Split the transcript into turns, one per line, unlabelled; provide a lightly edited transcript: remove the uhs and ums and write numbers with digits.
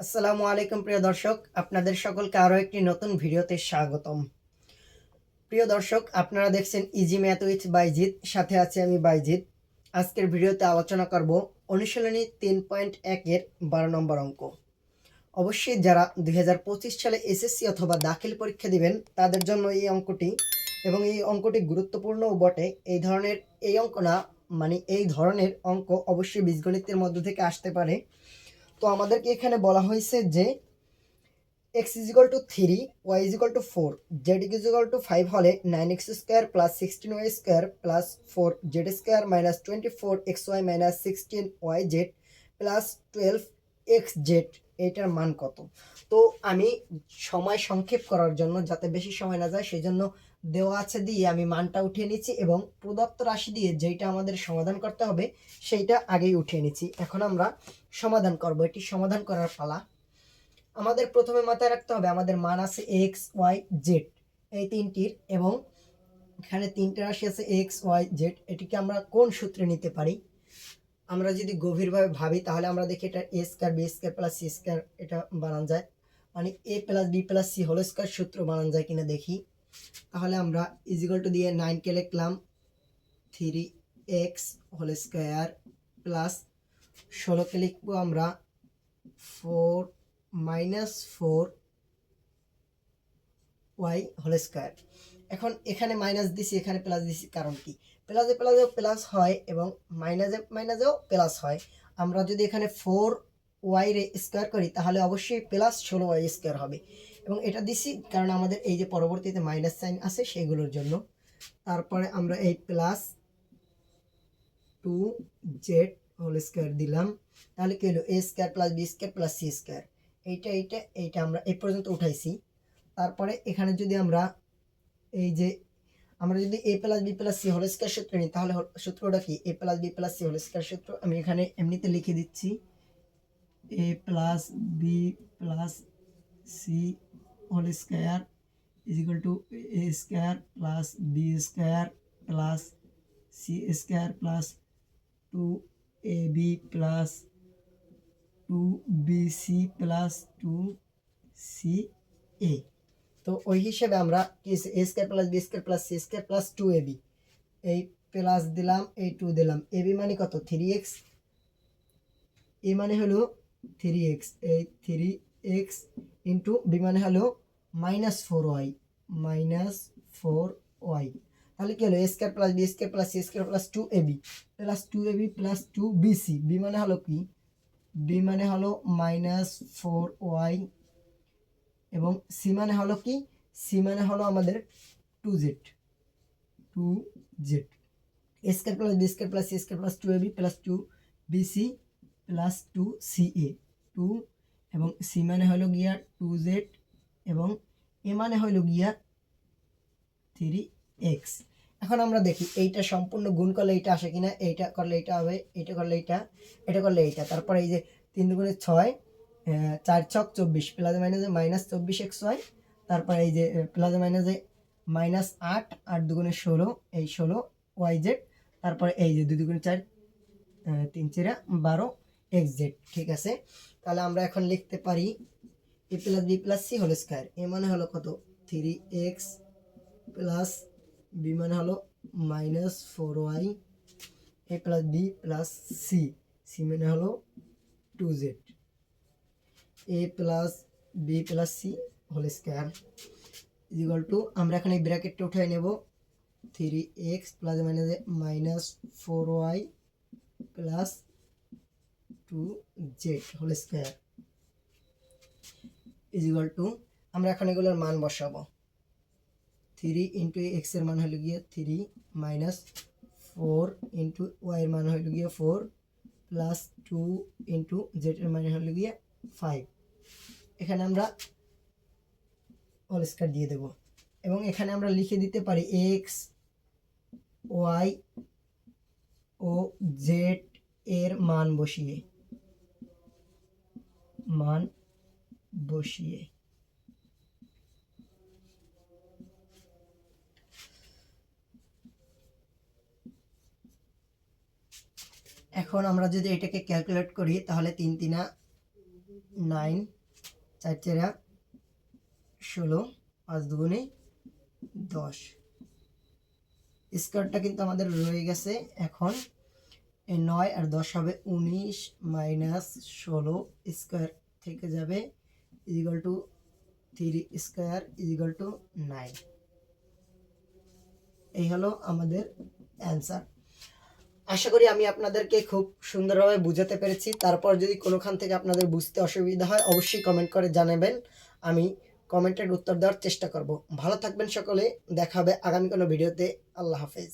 আসসালামু আলাইকুম প্রিয় দর্শক, আপনাদের সকলকে আরও একটি নতুন ভিডিওতে স্বাগতম। প্রিয় দর্শক, আপনারা দেখছেন ইজি ম্যাথ উইথ বাইজিৎ, সাথে আছে আমি বাইজিৎ। আজকের ভিডিওতে আলোচনা করব অনুশীলনী 3.1 এর 12 নম্বর অঙ্ক। অবশ্যই যারা 2025 সালে এসএসসি অথবা দাখিল পরীক্ষা দিবেন তাদের জন্য এই অঙ্কটি, এবং এই অঙ্কটি গুরুত্বপূর্ণও বটে। এই অঙ্ক না, মানে এই ধরনের অঙ্ক অবশ্যই বীজগণিতের মধ্য থেকে আসতে পারে। তো আমাদেরকে এখানে বলা হয়েছে যে x is equal to 3, y is equal to 4, z is equal to 5 হলে 9x square plus 16y square plus 4z square minus 24xy minus 16yz plus 12xz এইটার মান কত। তো আমি সময় সংক্ষেপ করার জন্য, যাতে বেশি সময় না যায়, সেই জন্য দেওয়া আছে দিয়ে আমি মানটা উঠিয়ে নিচ্ছি এবং প্রদত্ত রাশি দিয়ে যেইটা আমাদের সমাধান করতে হবে সেইটা আগেই উঠিয়ে নিচ্ছি। এখন আমরা সমাধান করব। এটি সমাধান করার পালা। আমাদের প্রথমে মাথায় রাখতে হবে আমাদের মান আছে এক্স ওয়াই জেড এই তিনটির, এবং এখানে তিনটে রাশি আছে এক্স ওয়াই জেড। এটিকে আমরা কোন সূত্রে নিতে পারি? আমরা যদি গভীরভাবে ভাবি তাহলে আমরা দেখি এটা A square B square plus C square এটা বানান যায়, মানে A plus B plus C whole square সূত্র বানান যায় কিনা দেখি। তাহলে আমরা ইজিক্যাল টু দিয়ে 9কে লিখলাম 3x হোল স্কয়ার প্লাস 16কে লিখবো আমরা 4 মাইনাস 4y হোল স্কয়ার। এখন এখানে মাইনাস দিছি, এখানে প্লাস দিছি, কারণ কি? প্লাসে প্লাসেও প্লাস হয় এবং মাইনাসে মাইনাসেও প্লাস হয়। আমরা যদি এখানে 4y রে স্কয়ার করি তাহলে অবশ্যই প্লাস 16y স্কয়ার হবে, এবং এটা দিছি কারণ আমাদের এই যে পরবর্তীতে মাইনাস সাইন আছে সেগুলোর জন্য। তারপরে আমরা এই প্লাস 2z হোল স্কয়ার দিলাম। তাহলে কি হলো? a square plus b square plus c square. এইটা আমরা এই পর্যন্ত উঠাইছি। তারপরে এখানে যদি আমরা এই যে আমরা যদি a plus b plus c whole square সূত্র নিই তাহলে সূত্রটা কি? a plus b plus c whole square সূত্র আমি এখানে এমনিতে লিখে দিচ্ছি। a plus b plus c whole square is equal to a square plus b square plus c square plus 2ab plus 2bc plus 2ca। তো ওই হিসেবে আমরা কি A square plus B square plus C square plus 2ab, এই plus দিলাম, এই 2 দিলাম। ab মানে কত? 3x। a মানে হলো 3x, এই 3x ইন্টু b মানে হলো মাইনাস 4y, মাইনাস 4y। তাহলে কি হলো? A square plus B square plus C square plus 2ab plus 2ab plus 2bc। b মানে হলো কি? b মানে হলো মাইনাস 4y, এবং সি মানে হলো কি? সি মানে হলো আমাদের 2z। A square plus B square plus C square plus 2ab plus 2bc plus 2ca। 2 এবং সি মানে হলো গিয়া 2z, এবং এ মানে হলো গিয়া 3x। এখন আমরা দেখি এইটা সম্পূর্ণ গুণ করলে এইটা আসে কিনা। এইটা করলে এইটা হবে, এইটা করলে এইটা, এটা করলে এইটা। তারপরে এই যে 3 দুগুণে 6, 4 ছক 24, প্লাস মাইনাসে মাইনাস 24xy। তারপরে এই যে প্লাস মাইনাসে মাইনাস 8, 8 দুগুণে 16, এই 16yz। তারপরে এই যে 2 দুগুণে 4, 3 4 12 xz। ঠিক আছে, তাহলে আমরা এখন লিখতে পারি a plus B plus C whole square. A মানে হলো কত? 3x প্লাস বি মানে হলো minus 4y, A plus B plus C, C মানে হলো 2z, A plus B plus C whole square equal to, আমরা এখানে ব্র্যাকেটটা উঠাই নেব, 3x প্লাস মাইনাসে minus 4y plus 2z whole square equal to, আমরা এখন এগুলোর মান বসাবো। 3 ইন্টু এক্স এর মান হলো গিয়ে 3 মাইনাস 4 ইন্টু ওয়াই এর মান হলো গিয়ে 4 প্লাস 2 ইন্টু জেড এর মান হলো গিয়ে 5। এখানে আমরা হোল স্কয়ার দিয়ে দেব, এবং এখানে আমরা লিখে দিতে পারি এক্স ওয়াই ও জেড এর মান বসিয়ে এখন আমরা যদি এটাকে ক্যালকুলেট করি তাহলে 3 3 9 4 4 16 5 দুগুণে 10 স্কোয়ারটা কিন্তু আমাদের রয়ে গেছে। এখন এই 9 আর 10 হবে 19 মাইনাস 16 স্কোয়ার থেকে যাবে equal to 3 square equal to 9। এই হলো আমাদের অ্যান্সার। আশা করি আমি আপনাদেরকে খুব সুন্দরভাবে বুঝাতে পেরেছি। তারপর যদি কোনোখান থেকে আপনাদের বুঝতে অসুবিধা হয় অবশ্যই কমেন্ট করে জানাবেন, আমি কমেন্টের উত্তর দেওয়ার চেষ্টা করব। ভালো থাকবেন সকলে, দেখা হবে আগামী কোনো ভিডিওতে। আল্লাহ হাফেজ।